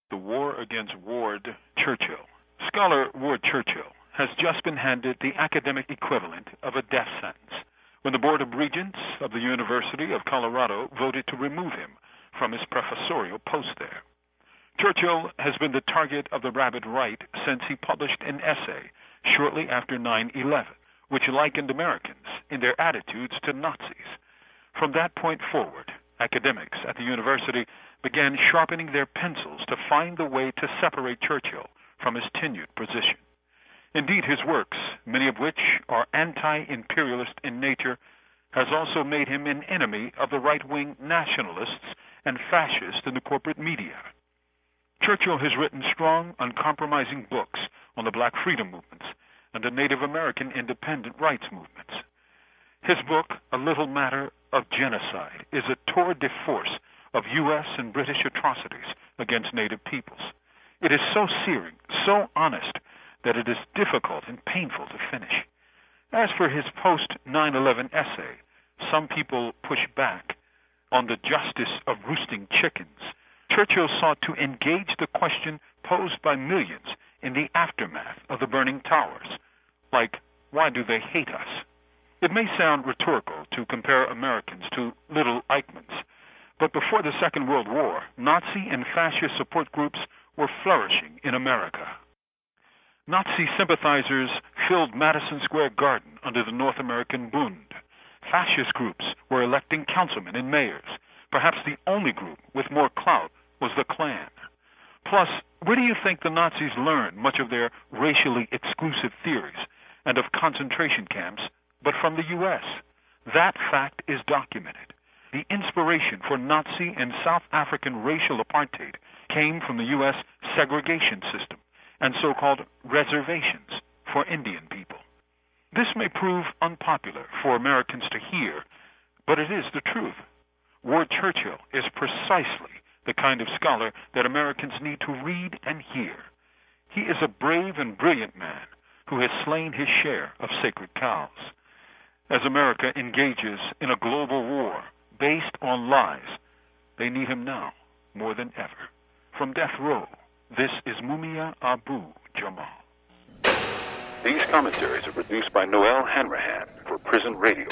The War Against Ward Churchill. Scholar Ward Churchill has just been handed the academic equivalent of a death sentence when the Board of Regents of the University of Colorado voted to remove him from his professorial post there. Churchill has been the target of the rabid right since he published an essay shortly after 9/11, which likened Americans in their attitudes to Nazis. From that point forward, academics at the university began sharpening their pencils to find the way to separate Churchill from his tenured position. Indeed, his works, many of which are anti-imperialist in nature, has also made him an enemy of the right-wing nationalists and fascists in the corporate media. Churchill has written strong, uncompromising books on the black freedom movements and the Native American independent rights movements. His book, A Little Matter of Genocide, is a tour de force of U.S. and British atrocities against Native peoples. It is so searing, so honest, that it is difficult and painful to finish. As for his post-9/11 essay, some people push back on the justice of roosting chickens. Churchill sought to engage the question posed by millions in the aftermath of the burning towers, like, why do they hate us? It may sound rhetorical to compare Americans to little Eichmanns, but before the Second World War, Nazi and fascist support groups were flourishing in America. Nazi sympathizers filled Madison Square Garden under the North American Bund. Fascist groups were electing councilmen and mayors. Perhaps the only group with more clout was the Klan. Plus, where do you think the Nazis learned much of their racially exclusive theories and of concentration camps but from the U.S.? That fact is documented. The inspiration for Nazi and South African racial apartheid came from the U.S. segregation system and so-called reservations for Indian people. This may prove unpopular for Americans to hear, but it is the truth. Ward Churchill is precisely the kind of scholar that Americans need to read and hear. He is a brave and brilliant man who has slain his share of sacred cows. As America engages in a global war based on lies, they need him now more than ever. From death row, this is Mumia Abu-Jamal. These commentaries are produced by Noelle Hanrahan for Prison Radio.